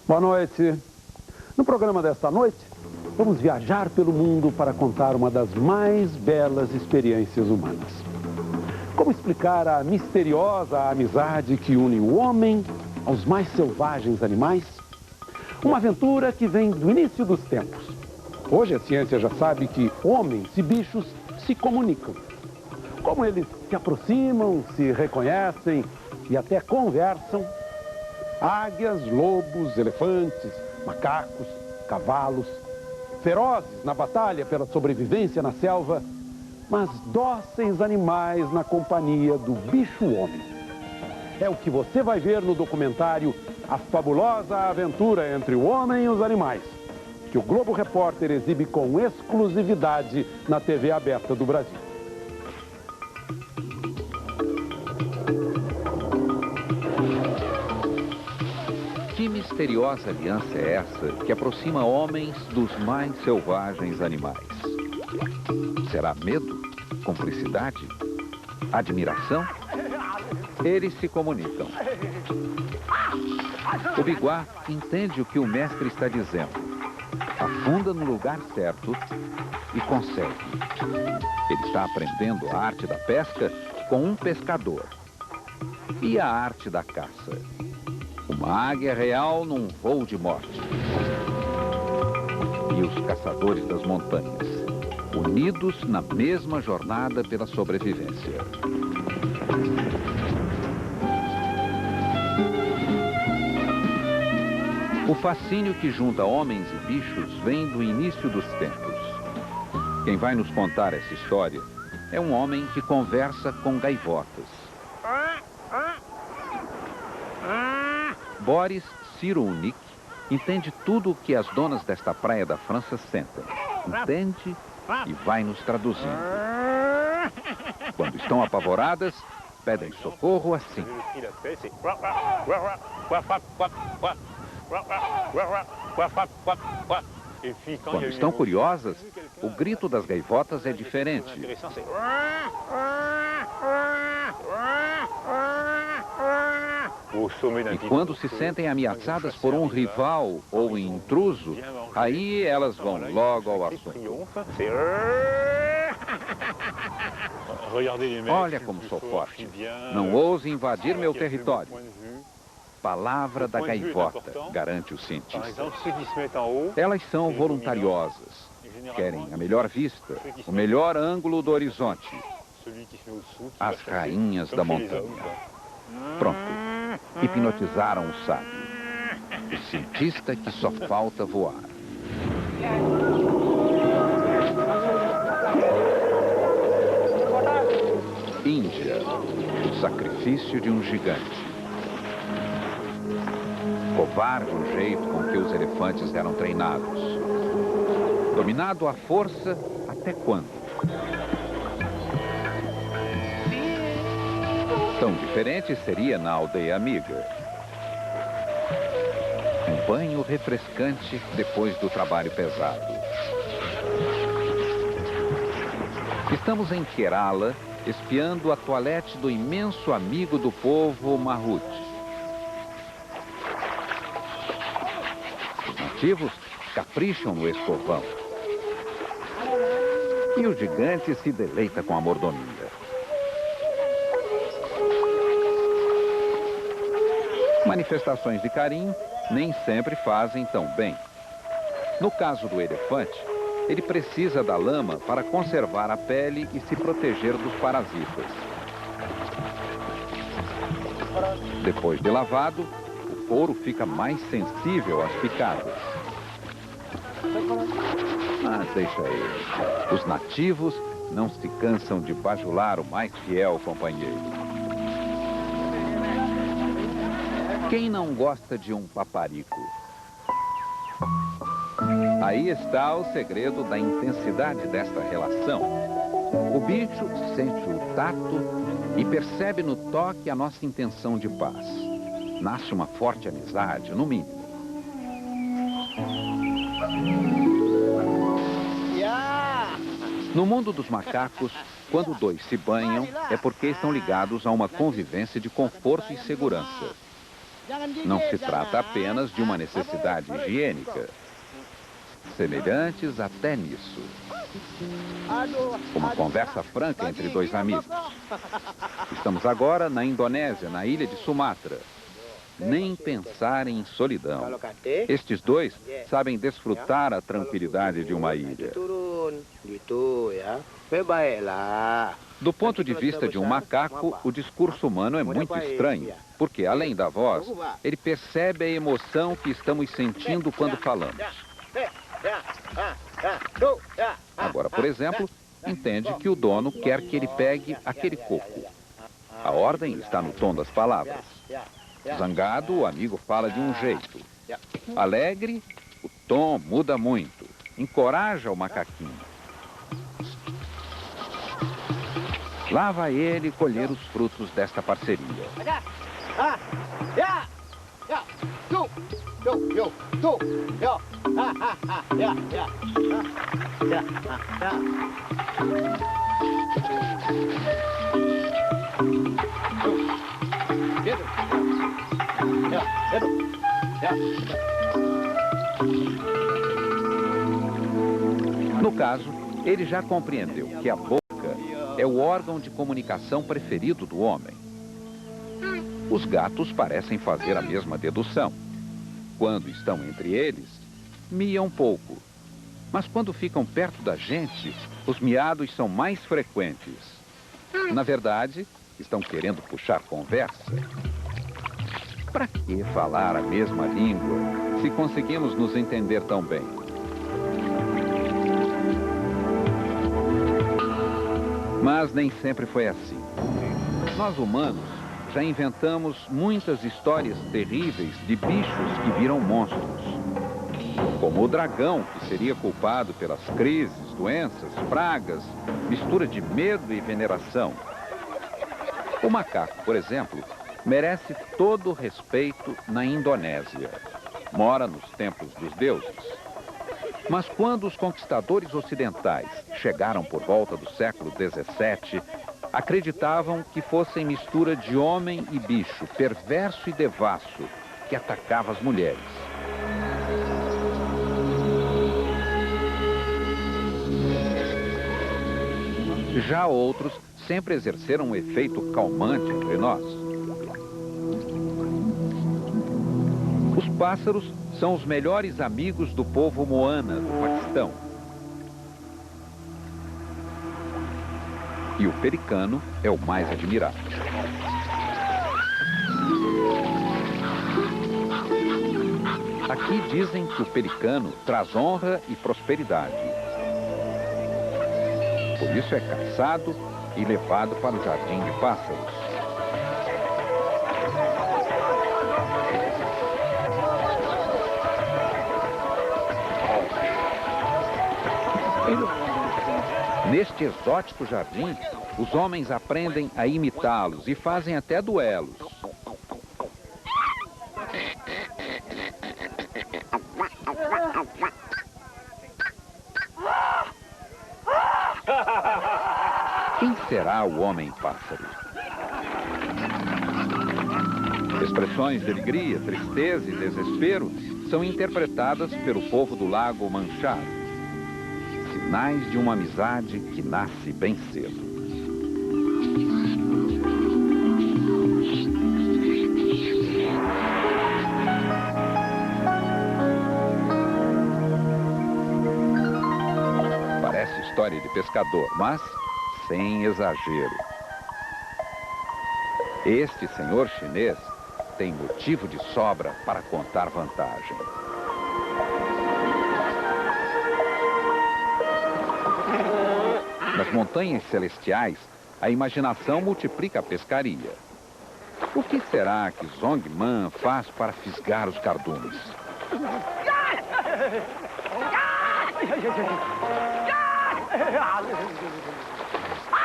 Boa noite. No programa desta noite, vamos viajar pelo mundo para contar uma das mais belas experiências humanas. Como explicar a misteriosa amizade que une o homem aos mais selvagens animais? Uma aventura que vem do início dos tempos. Hoje a ciência já sabe que homens e bichos se comunicam. Como eles se aproximam, se reconhecem e até conversam. Águias, lobos, elefantes, macacos, cavalos, ferozes na batalha pela sobrevivência na selva, mas dóceis animais na companhia do bicho-homem. É o que você vai ver no documentário A Fabulosa Aventura entre o Homem e os Animais, que o Globo Repórter exibe com exclusividade na TV aberta do Brasil. Que misteriosa aliança é essa que aproxima homens dos mais selvagens animais? Será medo? Cumplicidade? Admiração? Eles se comunicam. O biguá entende o que o mestre está dizendo, afunda no lugar certo e consegue. Ele está aprendendo a arte da pesca com um pescador. E a arte da caça? Uma águia real num voo de morte. E os caçadores das montanhas, unidos na mesma jornada pela sobrevivência. O fascínio que junta homens e bichos vem do início dos tempos. Quem vai nos contar essa história é um homem que conversa com gaivotas. Boris Cyrulnik entende tudo o que as donas desta praia da França sentem. Entende e vai nos traduzindo. Quando estão apavoradas, pedem socorro assim. Quando estão curiosas, o grito das gaivotas é diferente. E quando se sentem ameaçadas por um rival ou intruso, aí elas vão logo ao assunto. Olha como sou forte. Não ouse invadir meu território. Palavra da gaivota, garante o cientista. Elas são voluntariosas. Querem a melhor vista, o melhor ângulo do horizonte. As rainhas da montanha. Pronto. Hipnotizaram o sábio. O cientista que só falta voar. Índia. O sacrifício de um gigante. Covarde o jeito com que os elefantes eram treinados. Dominado à força, até quando? Tão diferente seria na aldeia amiga. Um banho refrescante depois do trabalho pesado. Estamos em Kerala, espiando a toalete do imenso amigo do povo Marut. Os nativos capricham no escovão. E o gigante se deleita com a mordomia. Manifestações de carinho nem sempre fazem tão bem. No caso do elefante, ele precisa da lama para conservar a pele e se proteger dos parasitas. Depois de lavado, o couro fica mais sensível às picadas. Mas deixa ele. Os nativos não se cansam de bajular o mais fiel companheiro. Quem não gosta de um paparico? Aí está o segredo da intensidade desta relação. O bicho sente o tato e percebe no toque a nossa intenção de paz. Nasce uma forte amizade, no mínimo. No mundo dos macacos, quando dois se banham, é porque estão ligados a uma convivência de conforto e segurança. Não se trata apenas de uma necessidade higiênica. Semelhantes até nisso. Uma conversa franca entre dois amigos. Estamos agora na Indonésia, na ilha de Sumatra. Nem pensar em solidão. Estes dois sabem desfrutar a tranquilidade de uma ilha. Do ponto de vista de um macaco, o discurso humano é muito estranho, porque, além da voz, ele percebe a emoção que estamos sentindo quando falamos. Agora, por exemplo, entende que o dono quer que ele pegue aquele coco. A ordem está no tom das palavras. Zangado, o amigo fala de um jeito. Alegre, o tom muda muito. Encoraja o macaquinho. Lá vai ele colher os frutos desta parceria. No caso, ele já compreendeu que a boca é o órgão de comunicação preferido do homem. Os gatos parecem fazer a mesma dedução. Quando estão entre eles, miam pouco. Mas quando ficam perto da gente, os miados são mais frequentes. Na verdade, estão querendo puxar conversa. Para que falar a mesma língua se conseguimos nos entender tão bem? Mas nem sempre foi assim. Nós humanos já inventamos muitas histórias terríveis de bichos que viram monstros. Como o dragão, que seria culpado pelas crises, doenças, pragas, mistura de medo e veneração. O macaco, por exemplo, merece todo o respeito na Indonésia. Mora nos templos dos deuses. Mas quando os conquistadores ocidentais chegaram por volta do século XVII, acreditavam que fossem mistura de homem e bicho, perverso e devasso, que atacava as mulheres. Já outros sempre exerceram um efeito calmante entre nós. Os pássaros são os melhores amigos do povo Moana, do Paquistão. E o pelicano é o mais admirado. Aqui dizem que o pelicano traz honra e prosperidade. Por isso é caçado e levado para o jardim de pássaros. Neste exótico jardim, os homens aprendem a imitá-los e fazem até duelos. Quem será o homem-pássaro? Expressões de alegria, tristeza e desespero são interpretadas pelo povo do Lago Manchar. Sinais de uma amizade que nasce bem cedo. Parece história de pescador, mas sem exagero. Este senhor chinês tem motivo de sobra para contar vantagem. Nas montanhas celestiais, a imaginação multiplica a pescaria. O que será que Zongman faz para fisgar os cardumes?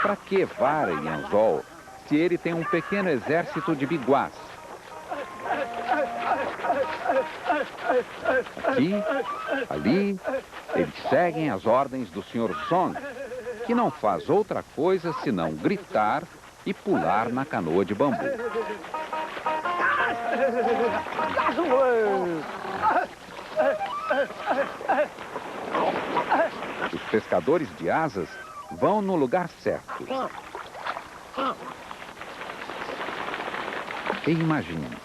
Para que vara e anzol se ele tem um pequeno exército de biguás? Aqui, ali, eles seguem as ordens do Sr. Song, que não faz outra coisa senão gritar e pular na canoa de bambu. Os pescadores de asas vão no lugar certo. E imagine,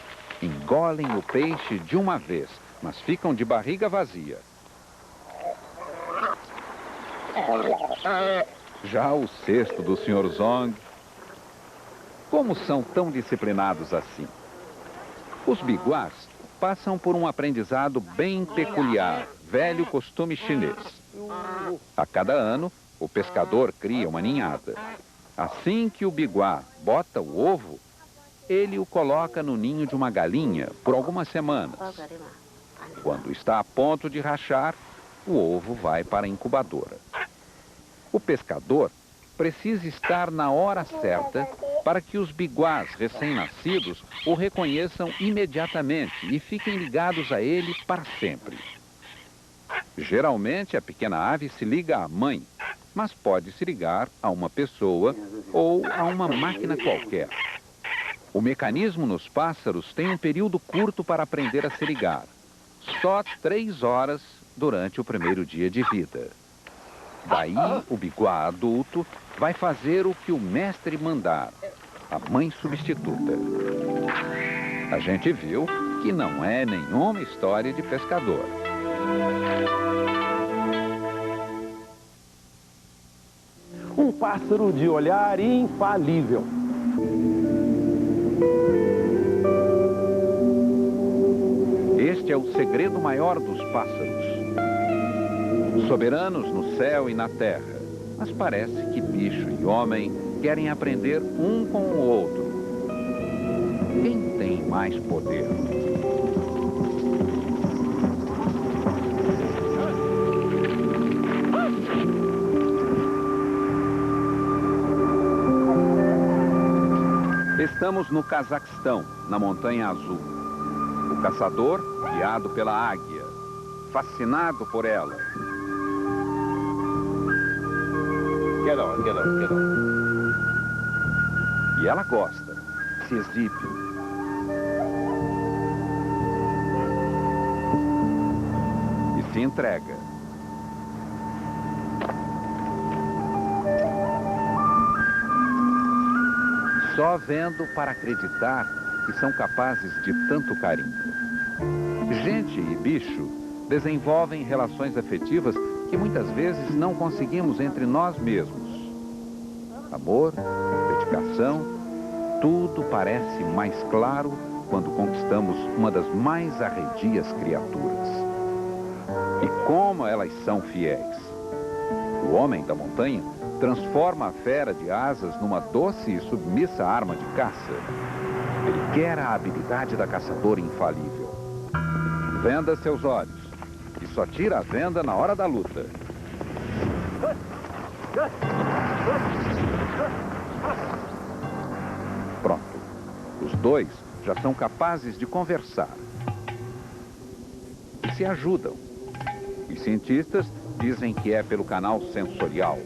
engolem o peixe de uma vez, mas ficam de barriga vazia. Já o cesto do Sr. Zong. Como são tão disciplinados assim? Os biguás passam por um aprendizado bem peculiar, velho costume chinês. A cada ano, o pescador cria uma ninhada. Assim que o biguá bota o ovo, ele o coloca no ninho de uma galinha por algumas semanas. Quando está a ponto de rachar, o ovo vai para a incubadora. O pescador precisa estar na hora certa para que os biguás recém-nascidos o reconheçam imediatamente e fiquem ligados a ele para sempre. Geralmente, a pequena ave se liga à mãe, mas pode se ligar a uma pessoa ou a uma máquina qualquer. O mecanismo nos pássaros tem um período curto para aprender a se ligar. Só 3 horas durante o primeiro dia de vida. Daí, o biguá adulto vai fazer o que o mestre mandar, a mãe substituta. A gente viu que não é nenhuma história de pescador. Um pássaro de olhar infalível. Este é o segredo maior dos pássaros. Soberanos no céu e na terra, mas parece que bicho e homem querem aprender um com o outro. Quem tem mais poder? Estamos no Cazaquistão, na Montanha Azul. O caçador, guiado pela águia, fascinado por ela. Get on. E ela gosta, se exibe. E se entrega. Só vendo para acreditar que são capazes de tanto carinho. Gente e bicho desenvolvem relações afetivas que muitas vezes não conseguimos entre nós mesmos. Amor, dedicação, tudo parece mais claro quando conquistamos uma das mais arredias criaturas. E como elas são fiéis. O homem da montanha transforma a fera de asas numa doce e submissa arma de caça. Ele quer a habilidade da caçadora infalível. Venda seus olhos e só tira a venda na hora da luta. Pronto. Os dois já são capazes de conversar. E se ajudam. Os cientistas dizem que é pelo canal sensorial.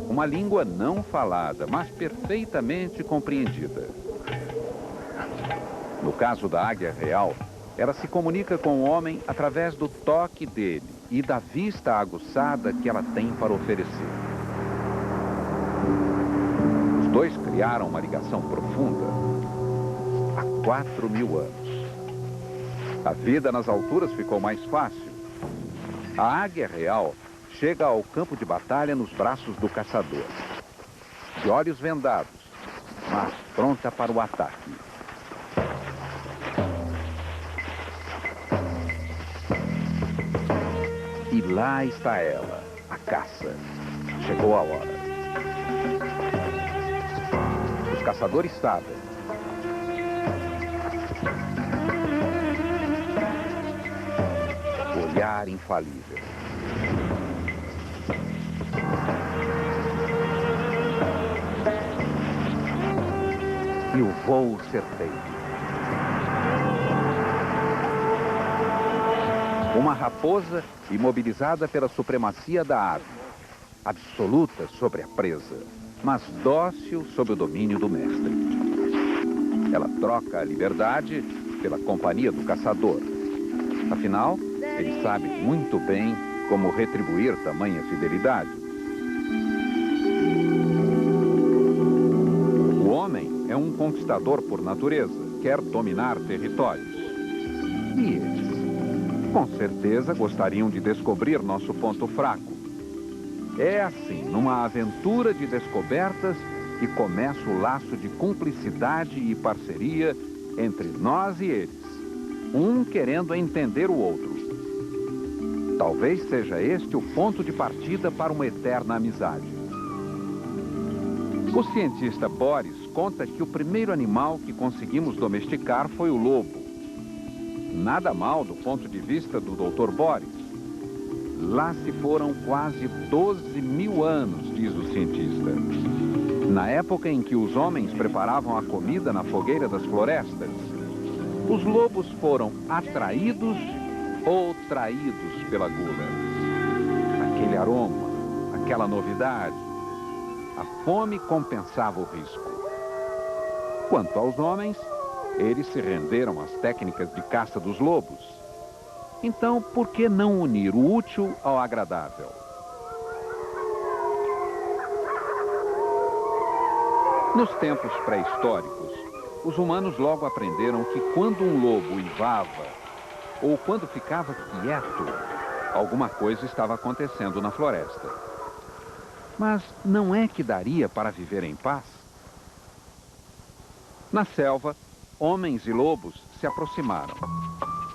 Uma língua não falada, mas perfeitamente compreendida. No caso da águia real, ela se comunica com o homem através do toque dele e da vista aguçada que ela tem para oferecer. Os dois criaram uma ligação profunda há 4.000 anos. A vida nas alturas ficou mais fácil. A águia real chega ao campo de batalha nos braços do caçador, de olhos vendados, mas pronta para o ataque. E lá está ela, a caça. Chegou a hora. Os caçadores sabem. Olhar infalível. E o voo certeiro. Uma raposa imobilizada pela supremacia da ave, absoluta sobre a presa, mas dócil sob o domínio do mestre. Ela troca a liberdade pela companhia do caçador. Afinal, ele sabe muito bem como retribuir tamanha fidelidade. O homem é um conquistador por natureza, quer dominar territórios. E eles? Com certeza gostariam de descobrir nosso ponto fraco. É assim, numa aventura de descobertas, que começa o laço de cumplicidade e parceria entre nós e eles, um querendo entender o outro. Talvez seja este o ponto de partida para uma eterna amizade. O cientista Boris conta que o primeiro animal que conseguimos domesticar foi o lobo. Nada mal do ponto de vista do Dr. Boris. Lá se foram quase 12.000 anos, diz o cientista. Na época em que os homens preparavam a comida na fogueira das florestas, os lobos foram atraídos ou traídos pela gula. Aquele aroma, aquela novidade, a fome compensava o risco. Quanto aos homens, eles se renderam às técnicas de caça dos lobos. Então, por que não unir o útil ao agradável? Nos tempos pré-históricos, os humanos logo aprenderam que quando um lobo uivava ou quando ficava quieto, alguma coisa estava acontecendo na floresta. Mas não é que daria para viver em paz? Na selva, homens e lobos se aproximaram.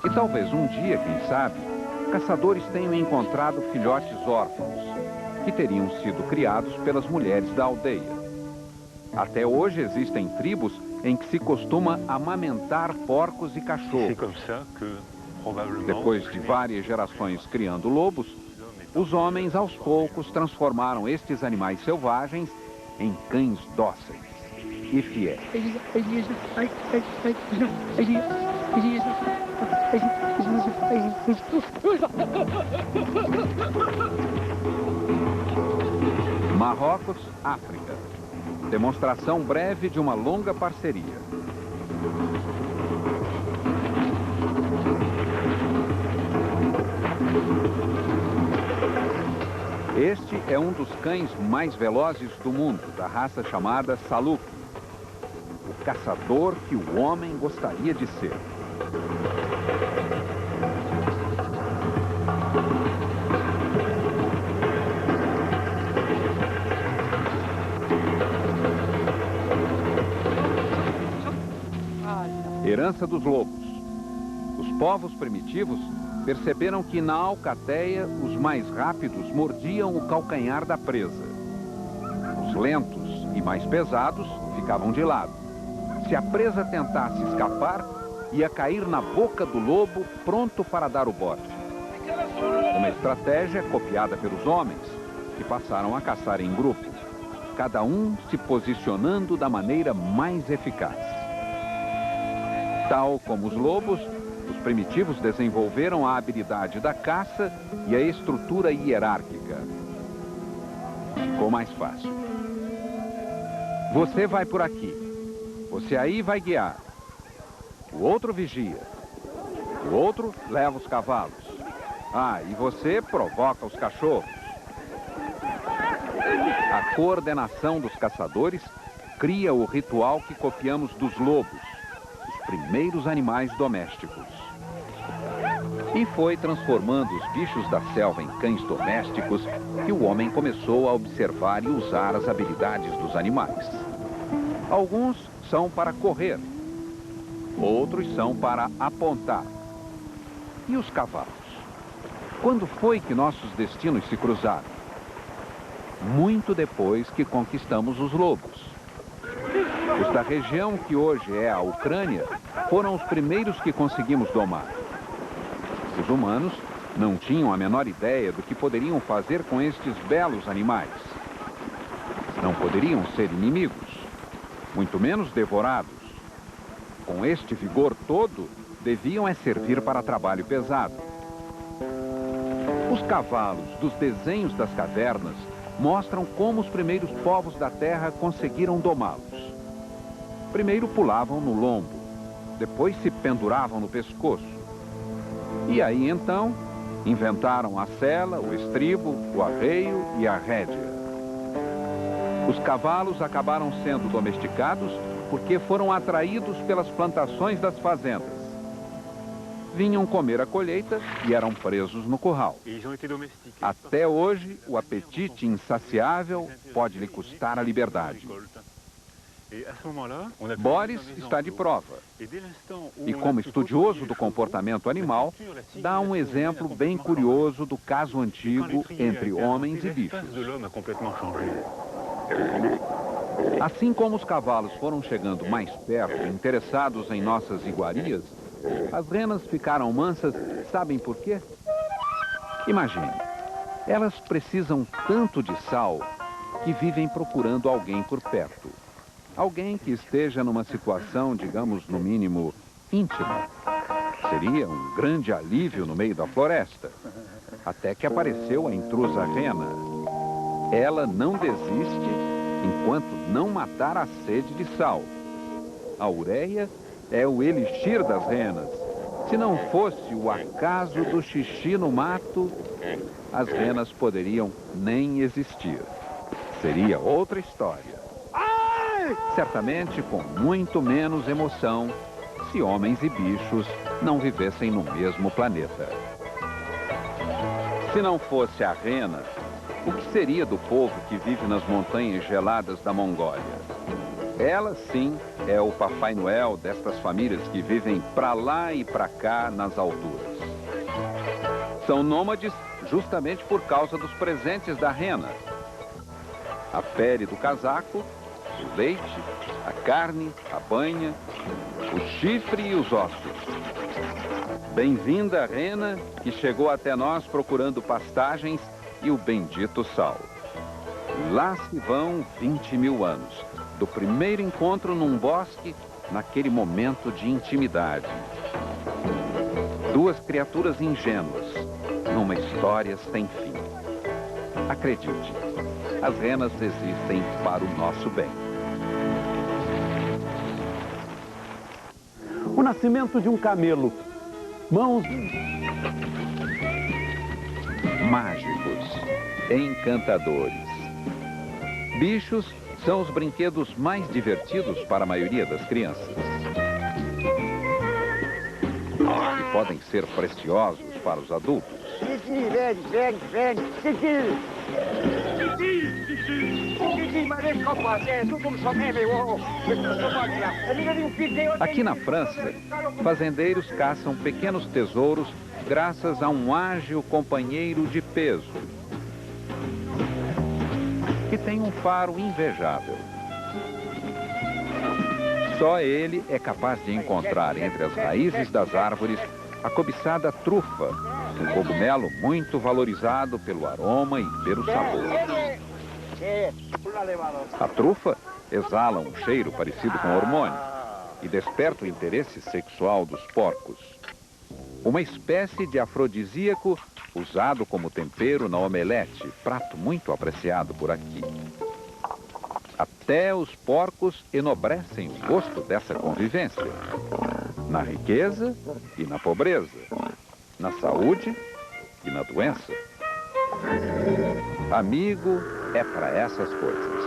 E talvez um dia, quem sabe, caçadores tenham encontrado filhotes órfãos, que teriam sido criados pelas mulheres da aldeia. Até hoje existem tribos em que se costuma amamentar porcos e cachorros. Depois de várias gerações criando lobos, os homens aos poucos transformaram estes animais selvagens em cães dóceis e fiéis. Marrocos, África. Demonstração breve de uma longa parceria. Este é um dos cães mais velozes do mundo, da raça chamada Saluk. O caçador que o homem gostaria de ser. Herança dos lobos. Os povos primitivos perceberam que na alcateia os mais rápidos mordiam o calcanhar da presa. Os lentos e mais pesados ficavam de lado. Se a presa tentasse escapar, ia cair na boca do lobo, pronto para dar o bote. Uma estratégia copiada pelos homens, que passaram a caçar em grupo, cada um se posicionando da maneira mais eficaz. Tal como os lobos, os primitivos desenvolveram a habilidade da caça e a estrutura hierárquica. Ficou mais fácil. Você vai por aqui. Você aí vai guiar. O outro vigia. O outro leva os cavalos. Ah, e você provoca os cachorros. A coordenação dos caçadores cria o ritual que copiamos dos lobos, os primeiros animais domésticos. E foi transformando os bichos da selva em cães domésticos que o homem começou a observar e usar as habilidades dos animais. Alguns são para correr, outros são para apontar. E os cavalos? Quando foi que nossos destinos se cruzaram? Muito depois que conquistamos os lobos. Os da região que hoje é a Ucrânia foram os primeiros que conseguimos domar. Os humanos não tinham a menor ideia do que poderiam fazer com estes belos animais. Não poderiam ser inimigos, muito menos devorados. Com este vigor todo, deviam servir para trabalho pesado. Os cavalos dos desenhos das cavernas mostram como os primeiros povos da Terra conseguiram domá-los. Primeiro pulavam no lombo, depois se penduravam no pescoço. E aí, então, inventaram a sela, o estribo, o arreio e a rédea. Os cavalos acabaram sendo domesticados porque foram atraídos pelas plantações das fazendas. Vinham comer a colheita e eram presos no curral. Até hoje, o apetite insaciável pode lhe custar a liberdade. Boris está de prova. E como estudioso do comportamento animal, dá um exemplo bem curioso do caso antigo entre homens e bichos. Assim como os cavalos foram chegando mais perto, interessados em nossas iguarias, as renas ficaram mansas, sabem por quê? Imagine, elas precisam tanto de sal que vivem procurando alguém por perto. Alguém que esteja numa situação, digamos, no mínimo, íntima. Seria um grande alívio no meio da floresta. Até que apareceu a intrusa rena. Ela não desiste enquanto não matar a sede de sal. A ureia é o elixir das renas. Se não fosse o acaso do xixi no mato, as renas poderiam nem existir. Seria outra história. Certamente com muito menos emoção se homens e bichos não vivessem no mesmo planeta. Se não fosse a rena, o que seria do povo que vive nas montanhas geladas da Mongólia? Ela, sim, é o Papai Noel destas famílias que vivem pra lá e pra cá nas alturas. São nômades justamente por causa dos presentes da rena. A pele do casaco, o leite, a carne, a banha, o chifre e os ossos. Bem-vinda, rena, que chegou até nós procurando pastagens e o bendito sal. Lá se vão 20 mil anos, do primeiro encontro num bosque, naquele momento de intimidade. Duas criaturas ingênuas, numa história sem fim. Acredite, as renas existem para o nosso bem. O nascimento de um camelo. Mãos mágicos, encantadores. Bichos são os brinquedos mais divertidos para a maioria das crianças. E podem ser preciosos para os adultos. Aqui na França, fazendeiros caçam pequenos tesouros graças a um ágil companheiro de peso, que tem um faro invejável. Só ele é capaz de encontrar entre as raízes das árvores a cobiçada trufa, um cogumelo muito valorizado pelo aroma e pelo sabor. A trufa exala um cheiro parecido com hormônio e desperta o interesse sexual dos porcos. Uma espécie de afrodisíaco usado como tempero na omelete, prato muito apreciado por aqui. Até os porcos enobrecem o gosto dessa convivência. Na riqueza e na pobreza. Na saúde e na doença. Amigo é para essas coisas.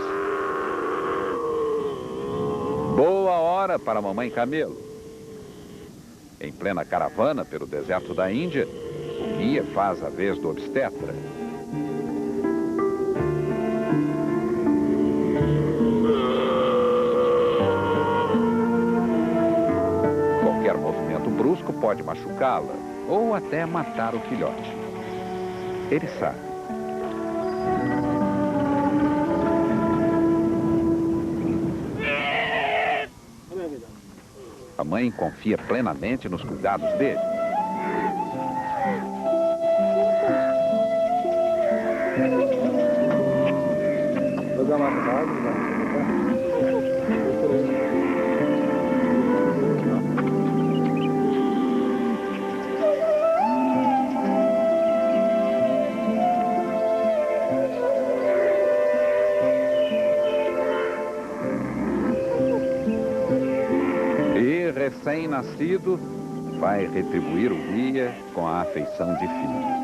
Boa hora para a mamãe camelo. Em plena caravana pelo deserto da Índia, o guia faz a vez do obstetra. Qualquer movimento brusco pode machucá-la ou até matar o filhote. Ele sabe. A mãe confia plenamente nos cuidados dele. recém-nascido vai retribuir o guia com a afeição de filho.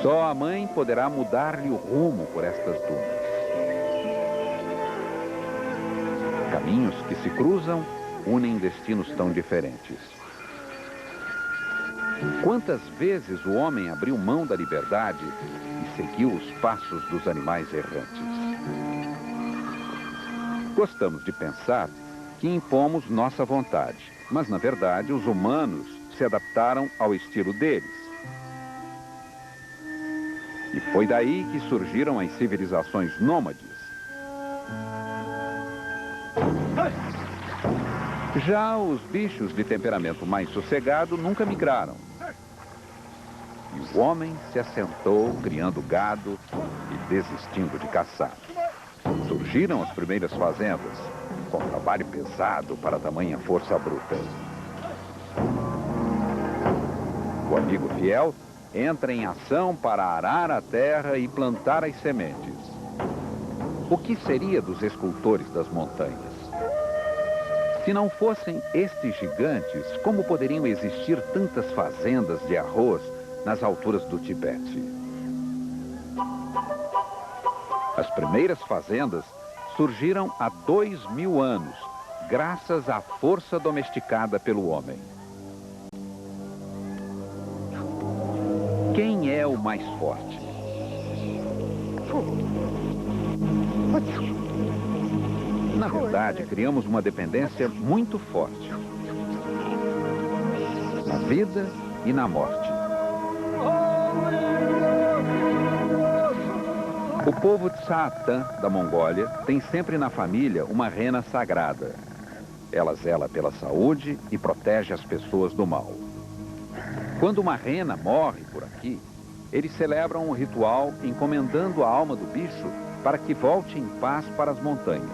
Só a mãe poderá mudar-lhe o rumo por estas dunas. Caminhos que se cruzam unem destinos tão diferentes. Quantas vezes o homem abriu mão da liberdade e seguiu os passos dos animais errantes? Gostamos de pensar que impomos nossa vontade, mas na verdade os humanos se adaptaram ao estilo deles. E foi daí que surgiram as civilizações nômades. Já os bichos de temperamento mais sossegado nunca migraram. E o homem se assentou criando gado e desistindo de caçar. Surgiram as primeiras fazendas, com trabalho pesado para tamanha força bruta. O amigo fiel entra em ação para arar a terra e plantar as sementes. O que seria dos escultores das montanhas? Se não fossem estes gigantes, como poderiam existir tantas fazendas de arroz nas alturas do Tibete? As primeiras fazendas surgiram há 2000 anos, graças à força domesticada pelo homem. Quem é o mais forte? Na verdade, criamos uma dependência muito forte. Na vida e na morte. O povo Tsatan, da Mongólia, tem sempre na família uma rena sagrada. Ela zela pela saúde e protege as pessoas do mal. Quando uma rena morre por aqui, eles celebram um ritual encomendando a alma do bicho para que volte em paz para as montanhas.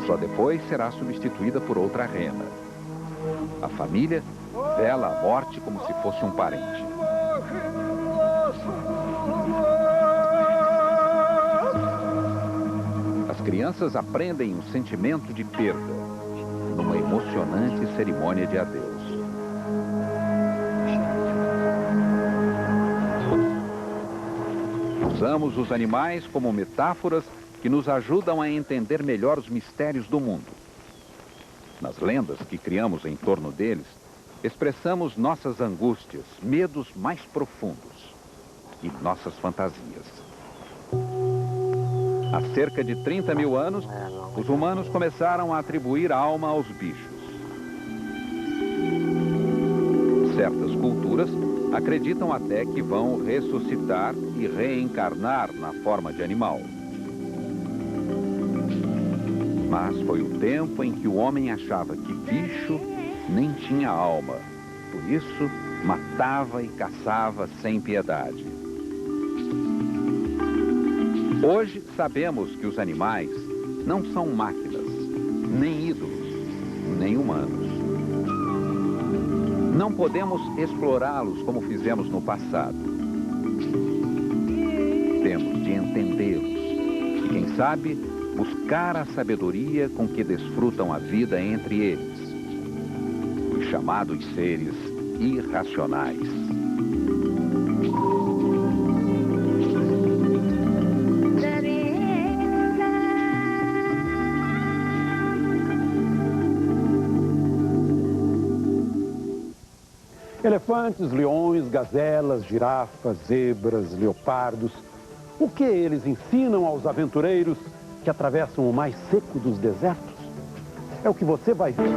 Só depois será substituída por outra rena. A família vela a morte como se fosse um parente. As crianças aprendem o sentimento de perda numa emocionante cerimônia de adeus. Usamos os animais como metáforas que nos ajudam a entender melhor os mistérios do mundo. Nas lendas que criamos em torno deles, expressamos nossas angústias, medos mais profundos e nossas fantasias. Há cerca de 30 mil anos, os humanos começaram a atribuir alma aos bichos. Certas culturas acreditam até que vão ressuscitar e reencarnar na forma de animal. Mas foi o tempo em que o homem achava que bicho nem tinha alma. Por isso, matava e caçava sem piedade. Hoje, sabemos que os animais não são máquinas, nem ídolos, nem humanos. Não podemos explorá-los como fizemos no passado. Temos de entendê-los e, quem sabe, buscar a sabedoria com que desfrutam a vida entre eles, os chamados seres irracionais. Elefantes, leões, gazelas, girafas, zebras, leopardos. O que eles ensinam aos aventureiros que atravessam o mais seco dos desertos? É o que você vai ver.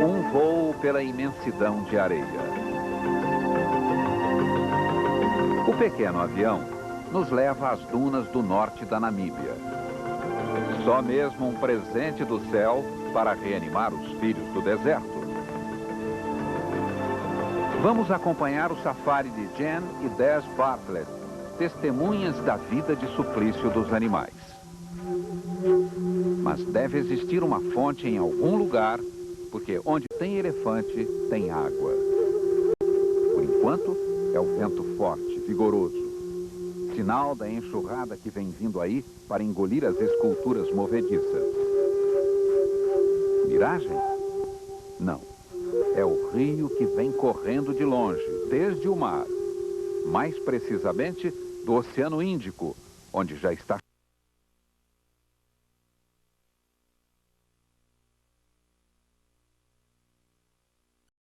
Um voo pela imensidão de areia. O pequeno avião nos leva às dunas do norte da Namíbia. Só mesmo um presente do céu para reanimar os filhos do deserto. Vamos acompanhar o safari de Jen e Des Bartlett, testemunhas da vida de suplício dos animais. Mas deve existir uma fonte em algum lugar, porque onde tem elefante, tem água. Por enquanto, é o vento forte, vigoroso, sinal da enxurrada que vem vindo aí para engolir as esculturas movediças. miragem? Não. É o rio que vem correndo de longe, desde o mar. Mais precisamente, do Oceano Índico, onde já está